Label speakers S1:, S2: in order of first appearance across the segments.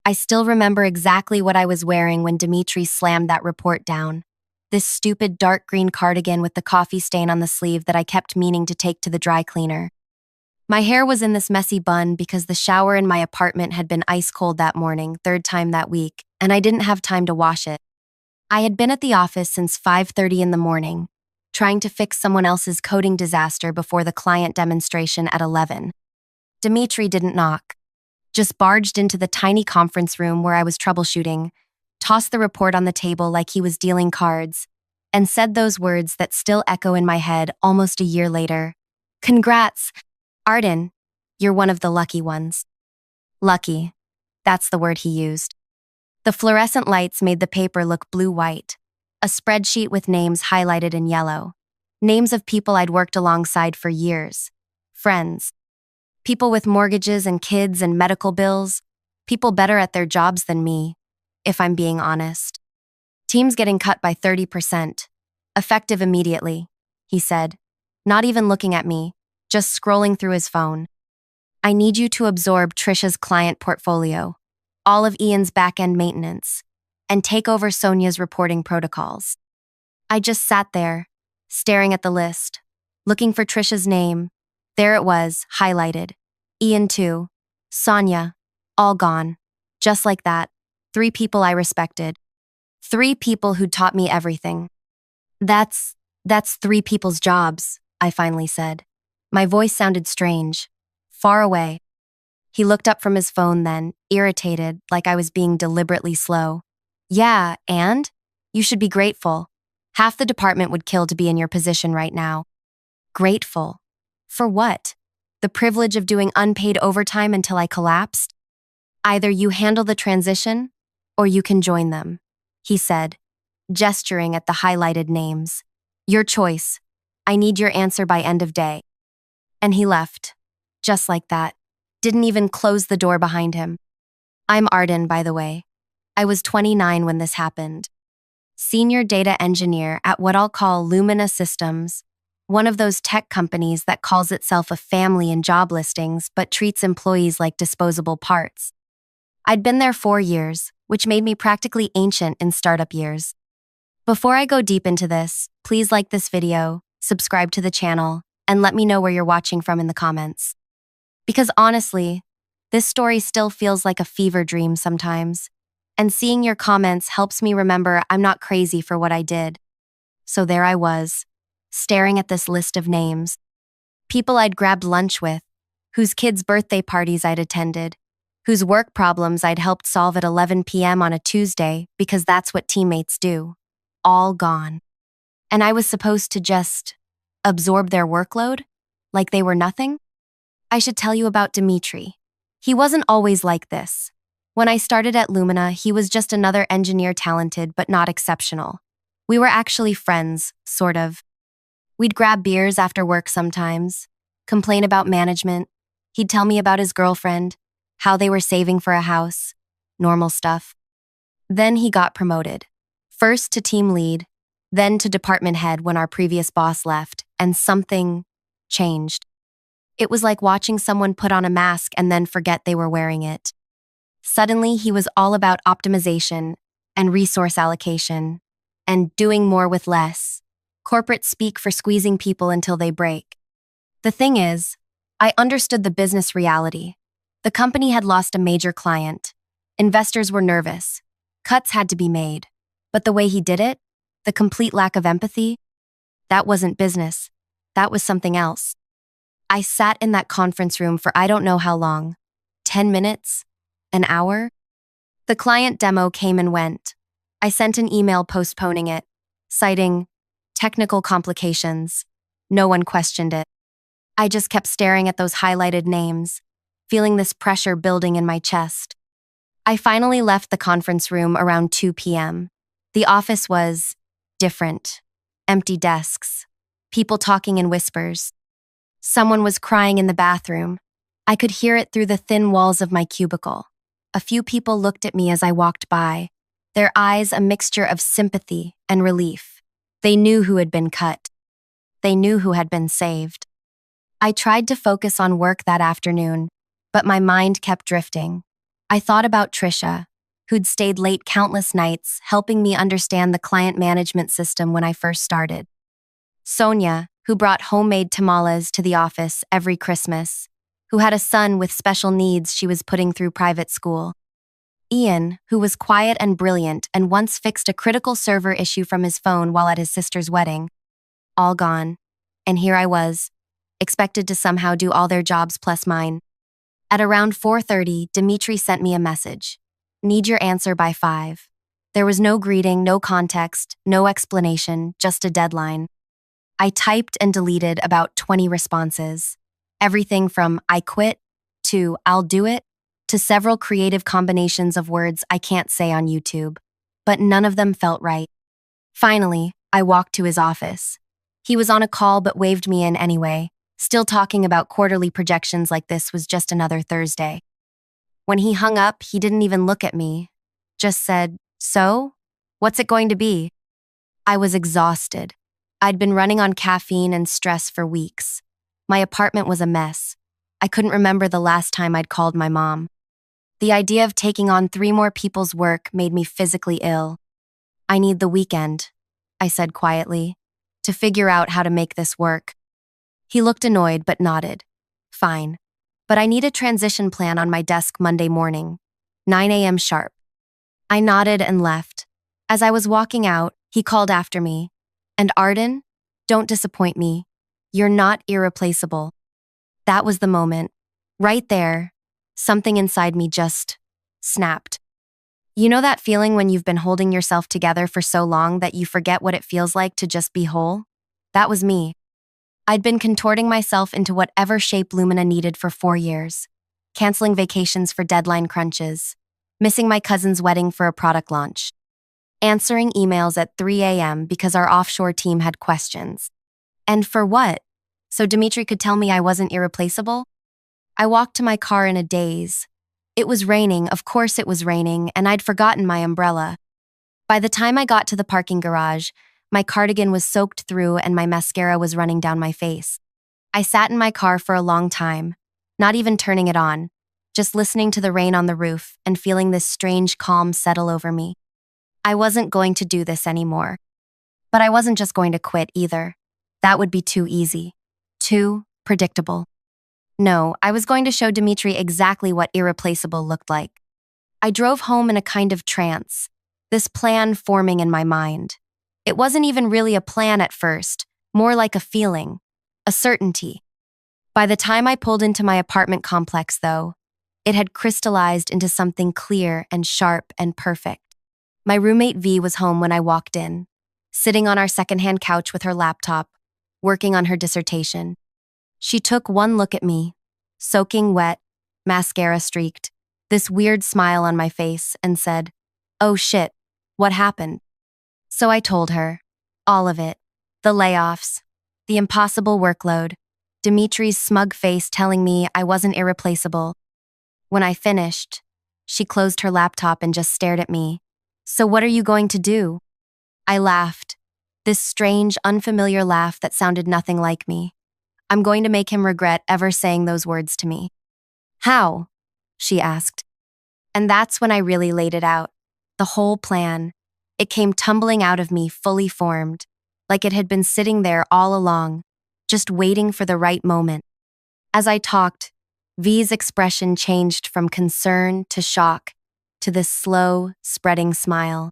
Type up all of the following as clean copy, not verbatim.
S1: I still remember exactly what I was wearing when Dimitri slammed that report down. This stupid dark green cardigan with the coffee stain on the sleeve that I kept meaning to take to the dry cleaner. My hair was in this messy bun because the shower in my apartment had been ice cold that morning, third time that week, and I didn't have time to wash it. I had been at the office since 5:30 in the morning, trying to fix someone else's coding disaster before the client demonstration at 11. Dimitri didn't knock, just barged into the tiny conference room where I was troubleshooting, tossed the report on the table like he was dealing cards, and said those words that still echo in my head almost a year later. "Congrats, Arden, you're one of the lucky ones." Lucky, that's the word he used. The fluorescent lights made the paper look blue-white, a spreadsheet with names highlighted in yellow. Names of people I'd worked alongside for years. Friends. People with mortgages and kids and medical bills. People better at their jobs than me, if I'm being honest. "Team's getting cut by 30%. Effective immediately," he said, not even looking at me, just scrolling through his phone. "I need you to absorb Trisha's client portfolio, all of Ian's back-end maintenance, and take over Sonia's reporting protocols." I just sat there, staring at the list, looking for Trisha's name. There it was, highlighted. Ian too. Sonia. All gone. Just like that. 3 people I respected. 3 people who'd taught me everything. That's 3 people's jobs," I finally said. My voice sounded strange, far away. He looked up from his phone then, irritated, like I was being deliberately slow. "Yeah, and? You should be grateful. Half the department would kill to be in your position right now." Grateful? For what? The privilege of doing unpaid overtime until I collapsed? "Either you handle the transition, or you can join them," he said, gesturing at the highlighted names. "Your choice. I need your answer by end of day." And he left, just like that. Didn't even close the door behind him. I'm Arden, by the way. I was 29 when this happened. Senior data engineer at what I'll call Lumina Systems, one of those tech companies that calls itself a family in job listings but treats employees like disposable parts. I'd been there 4 years, which made me practically ancient in startup years. Before I go deep into this, please like this video, subscribe to the channel, and let me know where you're watching from in the comments. Because honestly, this story still feels like a fever dream sometimes, and seeing your comments helps me remember I'm not crazy for what I did. So there I was, staring at this list of names. People I'd grabbed lunch with, whose kids' birthday parties I'd attended, whose work problems I'd helped solve at 11 p.m. on a Tuesday because that's what teammates do. All gone. And I was supposed to just absorb their workload? Like they were nothing? I should tell you about Dimitri. He wasn't always like this. When I started at Lumina, he was just another engineer, talented but not exceptional. We were actually friends, sort of. We'd grab beers after work sometimes, complain about management. He'd tell me about his girlfriend, how they were saving for a house, normal stuff. Then he got promoted. First to team lead, then to department head when our previous boss left, and something changed. It was like watching someone put on a mask and then forget they were wearing it. Suddenly, he was all about optimization and resource allocation and doing more with less. Corporate speak for squeezing people until they break. The thing is, I understood the business reality. The company had lost a major client. Investors were nervous. Cuts had to be made. But the way he did it, the complete lack of empathy, that wasn't business. That was something else. I sat in that conference room for I don't know how long. 10 minutes? An hour? The client demo came and went. I sent an email postponing it, citing technical complications. No one questioned it. I just kept staring at those highlighted names, feeling this pressure building in my chest. I finally left the conference room around 2 p.m. The office was different. Empty desks. People talking in whispers. Someone was crying in the bathroom. I could hear it through the thin walls of my cubicle. A few people looked at me as I walked by, their eyes a mixture of sympathy and relief. They knew who had been cut. They knew who had been saved. I tried to focus on work that afternoon, but my mind kept drifting. I thought about Trisha, who'd stayed late countless nights helping me understand the client management system when I first started. Sonia, who brought homemade tamales to the office every Christmas, who had a son with special needs she was putting through private school. Ian, who was quiet and brilliant and once fixed a critical server issue from his phone while at his sister's wedding. All gone. And here I was, expected to somehow do all their jobs plus mine. At around 4:30, Dimitri sent me a message. Need your answer by 5. There was no greeting, no context, no explanation, just a deadline. I typed and deleted about 20 responses. Everything from I quit to I'll do it to several creative combinations of words I can't say on YouTube. But none of them felt right. Finally, I walked to his office. He was on a call but waved me in anyway. Still talking about quarterly projections like this was just another Thursday. When he hung up, he didn't even look at me. Just said, "So? What's it going to be?" I was exhausted. I'd been running on caffeine and stress for weeks. My apartment was a mess. I couldn't remember the last time I'd called my mom. The idea of taking on 3 more people's work made me physically ill. "I need the weekend," I said quietly, "to figure out how to make this work." He looked annoyed but nodded. "Fine. But I need a transition plan on my desk Monday morning, 9 a.m. sharp." I nodded and left. As I was walking out, he called after me. "And Arden, don't disappoint me. You're not irreplaceable." That was the moment. Right there, something inside me just snapped. You know that feeling when you've been holding yourself together for so long that you forget what it feels like to just be whole? That was me. I'd been contorting myself into whatever shape Lumina needed for 4 years, canceling vacations for deadline crunches, missing my cousin's wedding for a product launch, answering emails at 3 a.m. because our offshore team had questions. And for what? So Dimitri could tell me I wasn't irreplaceable? I walked to my car in a daze. It was raining, of course it was raining, and I'd forgotten my umbrella. By the time I got to the parking garage, my cardigan was soaked through and my mascara was running down my face. I sat in my car for a long time, not even turning it on, just listening to the rain on the roof and feeling this strange calm settle over me. I wasn't going to do this anymore. But I wasn't just going to quit either. That would be too easy. Too predictable. No, I was going to show Dimitri exactly what irreplaceable looked like. I drove home in a kind of trance, this plan forming in my mind. It wasn't even really a plan at first, more like a feeling, a certainty. By the time I pulled into my apartment complex, though, it had crystallized into something clear and sharp and perfect. My roommate V was home when I walked in, sitting on our secondhand couch with her laptop, working on her dissertation. She took one look at me, soaking wet, mascara streaked, this weird smile on my face, and said, "Oh shit, what happened?" So I told her, all of it, the layoffs, the impossible workload, Dimitri's smug face telling me I wasn't irreplaceable. When I finished, she closed her laptop and just stared at me. "So what are you going to do?" I laughed, this strange, unfamiliar laugh that sounded nothing like me. "I'm going to make him regret ever saying those words to me." "How?" she asked. And that's when I really laid it out. The whole plan. It came tumbling out of me fully formed, like it had been sitting there all along, just waiting for the right moment. As I talked, V's expression changed from concern to shock to this slow, spreading smile.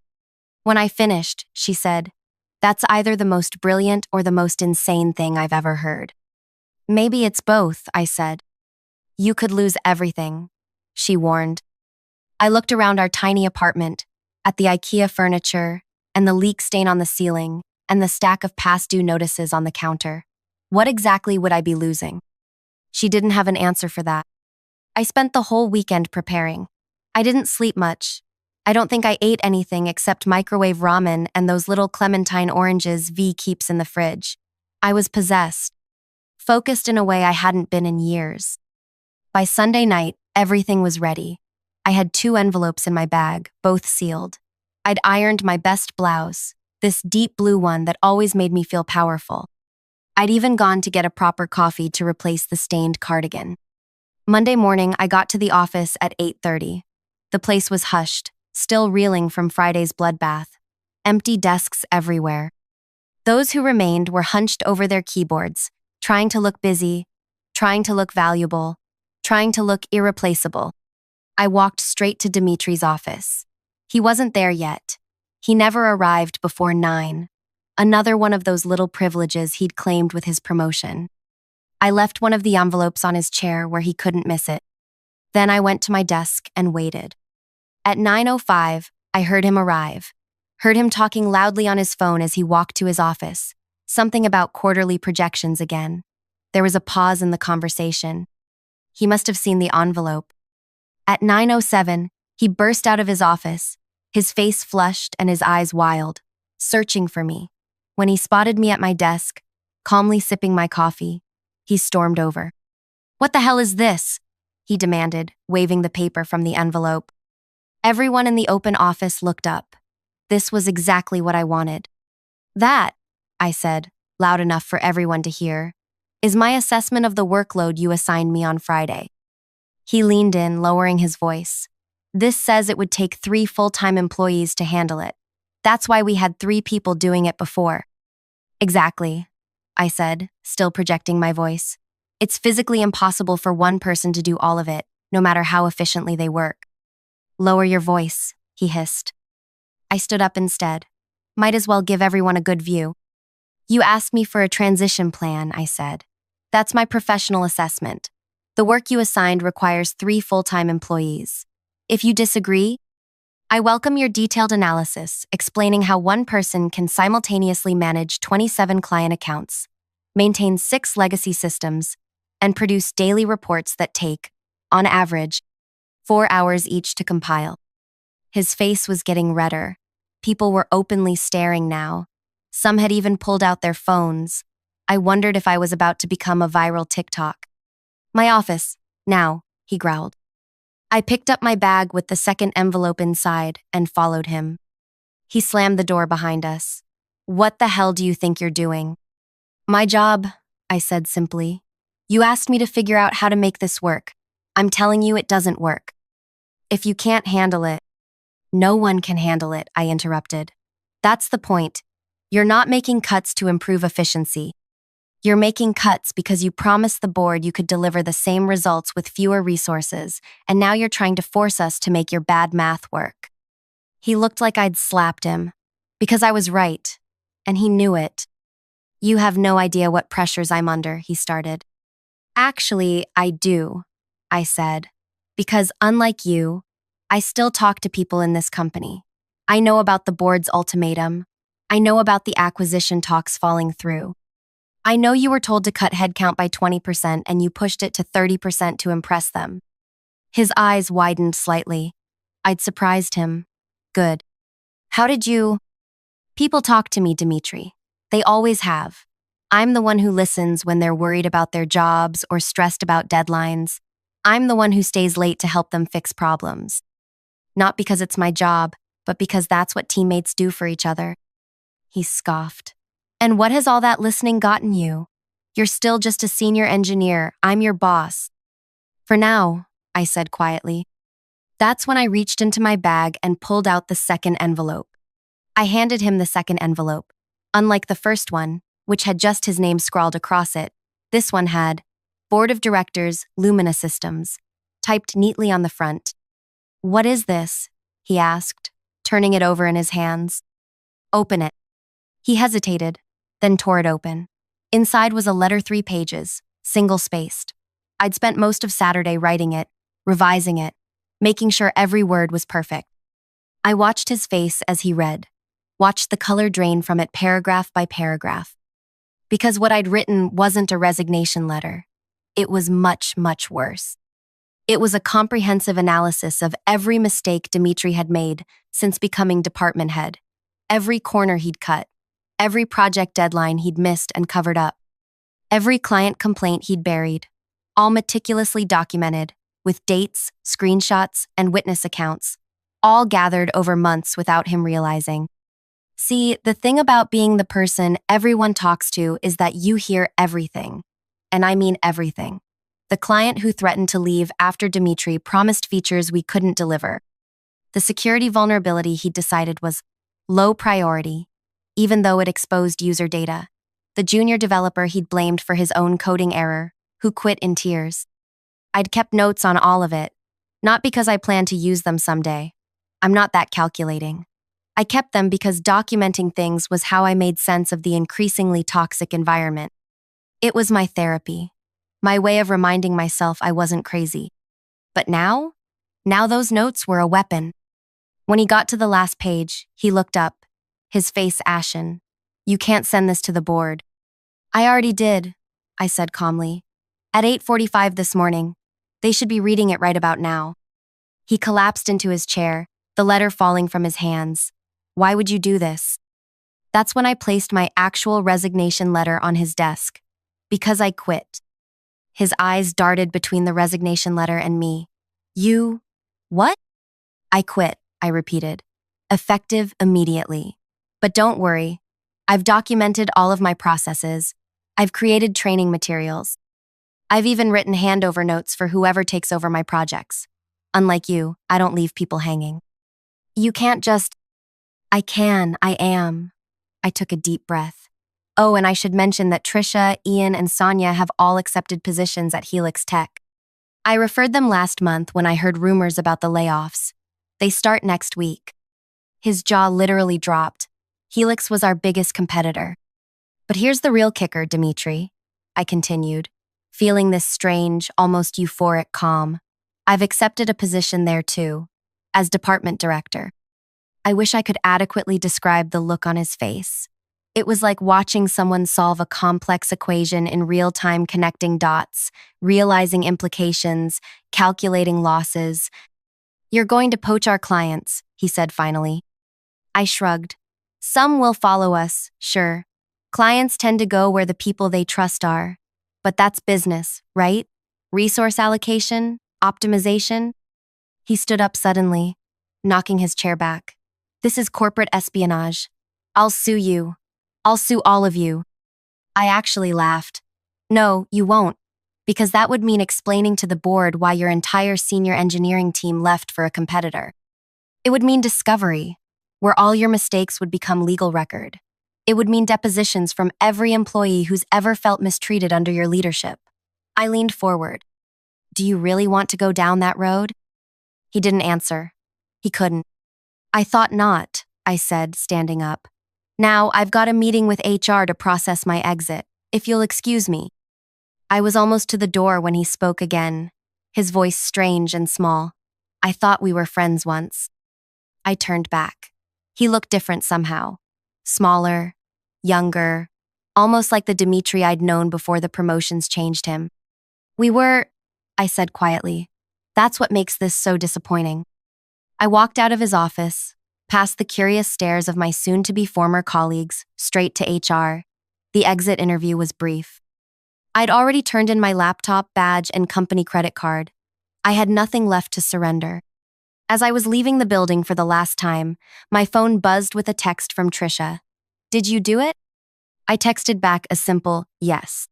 S1: When I finished, she said, "That's either the most brilliant or the most insane thing I've ever heard." "Maybe it's both," I said. "You could lose everything," she warned. I looked around our tiny apartment, at the IKEA furniture, and the leak stain on the ceiling, and the stack of past due notices on the counter. What exactly would I be losing? She didn't have an answer for that. I spent the whole weekend preparing. I didn't sleep much. I don't think I ate anything except microwave ramen and those little clementine oranges V keeps in the fridge. I was possessed, focused in a way I hadn't been in years. By Sunday night, everything was ready. I had 2 envelopes in my bag, both sealed. I'd ironed my best blouse, this deep blue one that always made me feel powerful. I'd even gone to get a proper coffee to replace the stained cardigan. Monday morning, I got to the office at 8:30. The place was hushed, still reeling from Friday's bloodbath. Empty desks everywhere. Those who remained were hunched over their keyboards, trying to look busy, trying to look valuable, trying to look irreplaceable. I walked straight to Dimitri's office. He wasn't there yet. He never arrived before 9. Another one of those little privileges he'd claimed with his promotion. I left one of the envelopes on his chair where he couldn't miss it. Then I went to my desk and waited. At 9:05, I heard him arrive. Heard him talking loudly on his phone as he walked to his office. Something about quarterly projections again. There was a pause in the conversation. He must have seen the envelope. At 9:07, he burst out of his office, his face flushed and his eyes wild, searching for me. When he spotted me at my desk, calmly sipping my coffee, he stormed over. "What the hell is this?" he demanded, waving the paper from the envelope. Everyone in the open office looked up. This was exactly what I wanted. "That," I said, loud enough for everyone to hear, "is my assessment of the workload you assigned me on Friday." He leaned in, lowering his voice. "This says it would take 3 full-time employees to handle it. That's why we had 3 people doing it before." "Exactly," I said, still projecting my voice. "It's physically impossible for one person to do all of it, no matter how efficiently they work." "Lower your voice," he hissed. I stood up instead. Might as well give everyone a good view. "You asked me for a transition plan," I said. "That's my professional assessment. The work you assigned requires 3 full-time employees. If you disagree, I welcome your detailed analysis explaining how one person can simultaneously manage 27 client accounts, maintain 6 legacy systems, and produce daily reports that take, on average, 4 hours each to compile." His face was getting redder. People were openly staring now. Some had even pulled out their phones. I wondered if I was about to become a viral TikTok. "My office, now," he growled. I picked up my bag with the second envelope inside and followed him. He slammed the door behind us. "What the hell do you think you're doing?" "My job," I said simply. "You asked me to figure out how to make this work. I'm telling you it doesn't work. If you can't handle it—" "No one can handle it," I interrupted. "That's the point. You're not making cuts to improve efficiency. You're making cuts because you promised the board you could deliver the same results with fewer resources, and now you're trying to force us to make your bad math work." He looked like I'd slapped him, because I was right, and he knew it. "You have no idea what pressures I'm under," he started. "Actually, I do," I said, "because unlike you, I still talk to people in this company. I know about the board's ultimatum. I know about the acquisition talks falling through. I know you were told to cut headcount by 20% and you pushed it to 30% to impress them." His eyes widened slightly. I'd surprised him. "Good. How did you—" "People talk to me, Dimitri. They always have. I'm the one who listens when they're worried about their jobs or stressed about deadlines. I'm the one who stays late to help them fix problems. Not because it's my job, but because that's what teammates do for each other." He scoffed. "And what has all that listening gotten you? You're still just a senior engineer. I'm your boss." "For now," I said quietly. That's when I reached into my bag and pulled out the second envelope. I handed him the second envelope. Unlike the first one, which had just his name scrawled across it, this one had Board of Directors, Lumina Systems, typed neatly on the front. "What is this?" he asked, turning it over in his hands. "Open it." He hesitated, then tore it open. Inside was a letter 3 pages, single-spaced. I'd spent most of Saturday writing it, revising it, making sure every word was perfect. I watched his face as he read, watched the color drain from it paragraph by paragraph. Because what I'd written wasn't a resignation letter. It was much, much worse. It was a comprehensive analysis of every mistake Dimitri had made since becoming department head, every corner he'd cut, every project deadline he'd missed and covered up, every client complaint he'd buried, all meticulously documented, with dates, screenshots, and witness accounts, all gathered over months without him realizing. See, the thing about being the person everyone talks to is that you hear everything. And I mean everything. The client who threatened to leave after Dimitri promised features we couldn't deliver. The security vulnerability he'd decided was low priority, even though it exposed user data. The junior developer he'd blamed for his own coding error, who quit in tears. I'd kept notes on all of it, not because I planned to use them someday. I'm not that calculating. I kept them because documenting things was how I made sense of the increasingly toxic environment. It was my therapy, my way of reminding myself I wasn't crazy. But now those notes were a weapon. When he got to the last page, he looked up, his face ashen. "You can't send this to the board." "I already did," I said calmly. "At 8:45 this morning. They should be reading it right about now." He collapsed into his chair, the letter falling from his hands. "Why would you do this?" That's when I placed my actual resignation letter on his desk. "Because I quit." His eyes darted between the resignation letter and me. "You... what?" "I quit," I repeated. "Effective immediately. But don't worry. I've documented all of my processes. I've created training materials. I've even written handover notes for whoever takes over my projects. Unlike you, I don't leave people hanging." "You can't just..." "I can, I am." I took a deep breath. Oh, and I should mention that Trisha, Ian, and Sonia have all accepted positions at Helix Tech. I referred them last month when I heard rumors about the layoffs. They start next week. His jaw literally dropped. Helix was our biggest competitor. "But here's the real kicker, Dimitri," I continued, feeling this strange, almost euphoric calm. "I've accepted a position there too, as department director." I wish I could adequately describe the look on his face. It was like watching someone solve a complex equation in real time, connecting dots, realizing implications, calculating losses. "You're going to poach our clients," he said finally. I shrugged. "Some will follow us, sure. Clients tend to go where the people they trust are. But that's business, right? Resource allocation, optimization." He stood up suddenly, knocking his chair back. "This is corporate espionage. I'll sue you. I'll sue all of you." I actually laughed. "No, you won't, because that would mean explaining to the board why your entire senior engineering team left for a competitor. It would mean discovery, where all your mistakes would become legal record. It would mean depositions from every employee who's ever felt mistreated under your leadership." I leaned forward. "Do you really want to go down that road?" He didn't answer. He couldn't. "I thought not," I said, standing up. "Now, I've got a meeting with HR to process my exit, if you'll excuse me." I was almost to the door when he spoke again, his voice strange and small. "I thought we were friends once." I turned back. He looked different somehow. Smaller, younger, almost like the Dimitri I'd known before the promotions changed him. "We were," I said quietly. "That's what makes this so disappointing." I walked out of his office, past the curious stares of my soon-to-be former colleagues, straight to HR. The exit interview was brief. I'd already turned in my laptop, badge, and company credit card. I had nothing left to surrender. As I was leaving the building for the last time, my phone buzzed with a text from Trisha. "Did you do it?" I texted back a simple yes.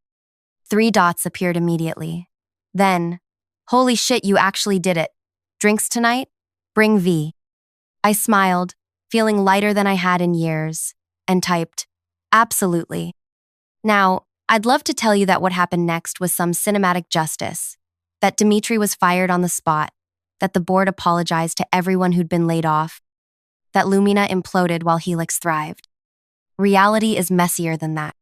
S1: 3 dots appeared immediately. Then, "Holy shit, you actually did it. Drinks tonight? Bring V." I smiled, feeling lighter than I had in years, and typed, "Absolutely." Now, I'd love to tell you that what happened next was some cinematic justice, that Dimitri was fired on the spot, that the board apologized to everyone who'd been laid off, that Lumina imploded while Helix thrived. Reality is messier than that.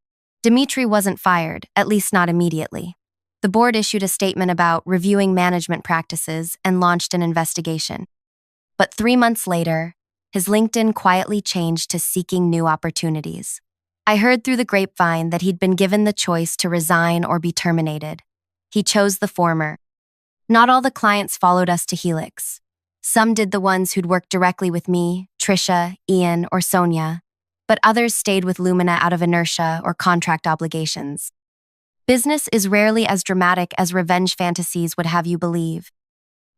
S1: Dimitri wasn't fired, at least not immediately. The board issued a statement about reviewing management practices and launched an investigation. But 3 months later, his LinkedIn quietly changed to seeking new opportunities. I heard through the grapevine that he'd been given the choice to resign or be terminated. He chose the former. Not all the clients followed us to Helix. Some did, the ones who'd worked directly with me, Trisha, Ian, or Sonia, but others stayed with Lumina out of inertia or contract obligations. Business is rarely as dramatic as revenge fantasies would have you believe.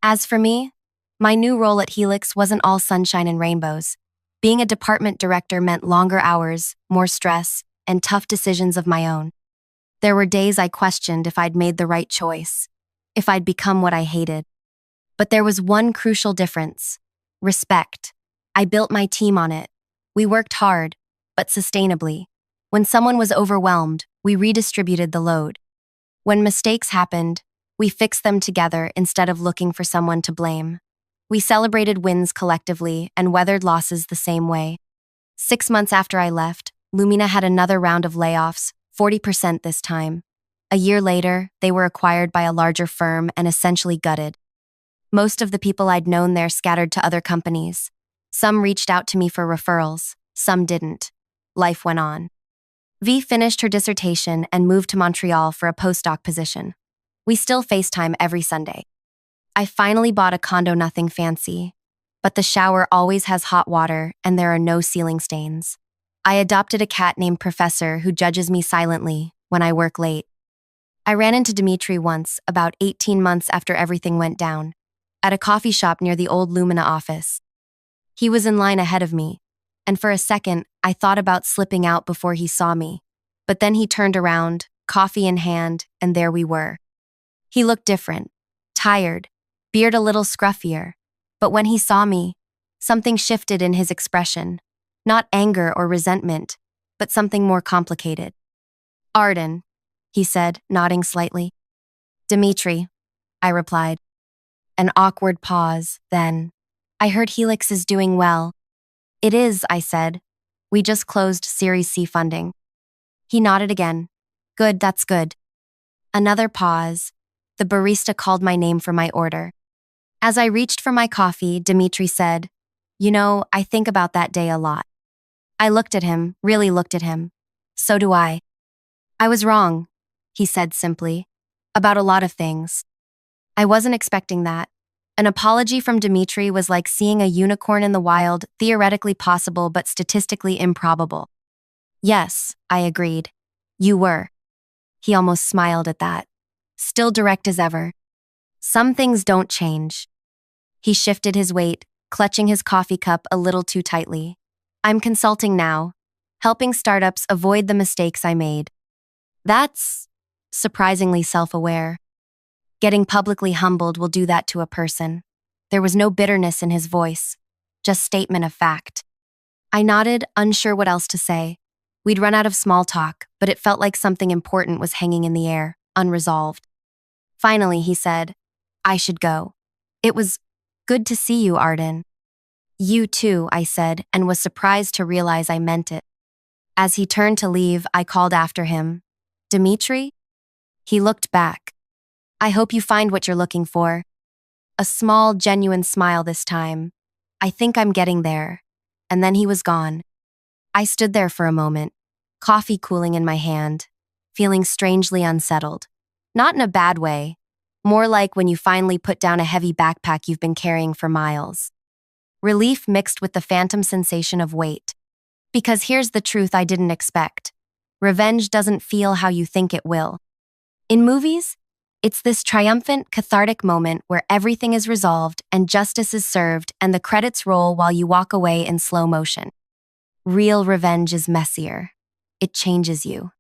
S1: As for me, my new role at Helix wasn't all sunshine and rainbows. Being a department director meant longer hours, more stress, and tough decisions of my own. There were days I questioned if I'd made the right choice, if I'd become what I hated. But there was one crucial difference. Respect. I built my team on it. We worked hard, but sustainably. When someone was overwhelmed, we redistributed the load. When mistakes happened, we fixed them together instead of looking for someone to blame. We celebrated wins collectively and weathered losses the same way. 6 months after I left, Lumina had another round of layoffs, 40% this time. A year later, they were acquired by a larger firm and essentially gutted. Most of the people I'd known there scattered to other companies. Some reached out to me for referrals, some didn't. Life went on. V finished her dissertation and moved to Montreal for a postdoc position. We still FaceTime every Sunday. I finally bought a condo, nothing fancy, but the shower always has hot water and there are no ceiling stains. I adopted a cat named Professor who judges me silently when I work late. I ran into Dimitri once, about 18 months after everything went down, at a coffee shop near the old Lumina office. He was in line ahead of me, and for a second, I thought about slipping out before he saw me. But then he turned around, coffee in hand, and there we were. He looked different, tired, beard a little scruffier. But when he saw me, something shifted in his expression. Not anger or resentment, but something more complicated. "Arden," he said, nodding slightly. "Dimitri," I replied. An awkward pause, then, "I heard Helix is doing well." "It is," I said. "We just closed Series C funding." He nodded again. "Good, that's good." Another pause. The barista called my name for my order. As I reached for my coffee, Dimitri said, "You know, I think about that day a lot." I looked at him, really looked at him. "So do I." "I was wrong," he said simply, "about a lot of things." I wasn't expecting that. An apology from Dimitri was like seeing a unicorn in the wild, theoretically possible but statistically improbable. "Yes," I agreed. "You were." He almost smiled at that. Still direct as ever. "Some things don't change." He shifted his weight, clutching his coffee cup a little too tightly. "I'm consulting now, helping startups avoid the mistakes I made." That's surprisingly self-aware. Getting publicly humbled will do that to a person. There was no bitterness in his voice, just statement of fact. I nodded, unsure what else to say. We'd run out of small talk, but it felt like something important was hanging in the air, unresolved. Finally, he said, "I should go. It was good to see you, Arden." "You too," I said, and was surprised to realize I meant it. As he turned to leave, I called after him, "Dimitri?" He looked back. "I hope you find what you're looking for." A small, genuine smile this time. "I think I'm getting there." And then he was gone. I stood there for a moment, coffee cooling in my hand, feeling strangely unsettled. Not in a bad way, more like when you finally put down a heavy backpack you've been carrying for miles. Relief mixed with the phantom sensation of weight. Because here's the truth I didn't expect. Revenge doesn't feel how you think it will. In movies, it's this triumphant, cathartic moment where everything is resolved and justice is served and the credits roll while you walk away in slow motion. Real revenge is messier. It changes you.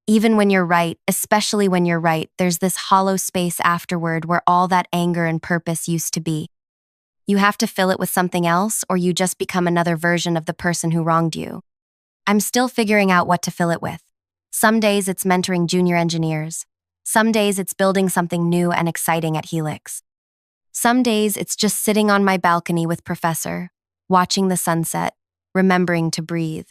S1: Even when you're right, especially when you're right, there's this hollow space afterward where all that anger and purpose used to be. You have to fill it with something else, or you just become another version of the person who wronged you. I'm still figuring out what to fill it with. Some days it's mentoring junior engineers. Some days it's building something new and exciting at Helix. Some days it's just sitting on my balcony with Professor, watching the sunset, remembering to breathe.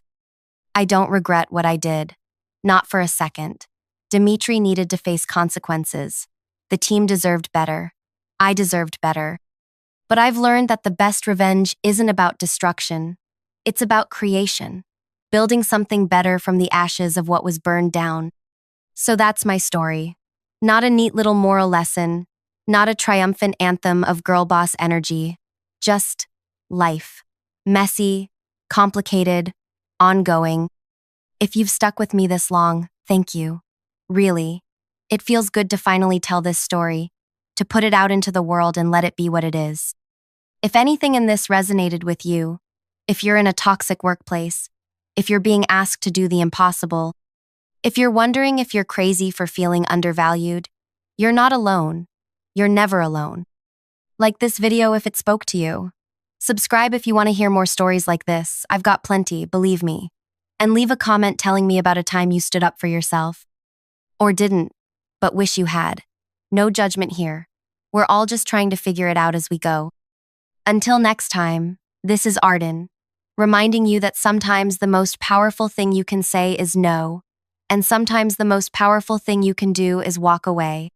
S1: I don't regret what I did. Not for a second. Dimitri needed to face consequences. The team deserved better. I deserved better. But I've learned that the best revenge isn't about destruction. It's about creation. Building something better from the ashes of what was burned down. So that's my story. Not a neat little moral lesson. Not a triumphant anthem of girl boss energy. Just life. Messy, complicated, ongoing. If you've stuck with me this long, thank you. Really. It feels good to finally tell this story, to put it out into the world and let it be what it is. If anything in this resonated with you, if you're in a toxic workplace, if you're being asked to do the impossible, if you're wondering if you're crazy for feeling undervalued, you're not alone. You're never alone. Like this video if it spoke to you. Subscribe if you want to hear more stories like this. I've got plenty, believe me. And leave a comment telling me about a time you stood up for yourself. Or didn't, but wish you had. No judgment here. We're all just trying to figure it out as we go. Until next time, this is Arden, reminding you that sometimes the most powerful thing you can say is no, and sometimes the most powerful thing you can do is walk away.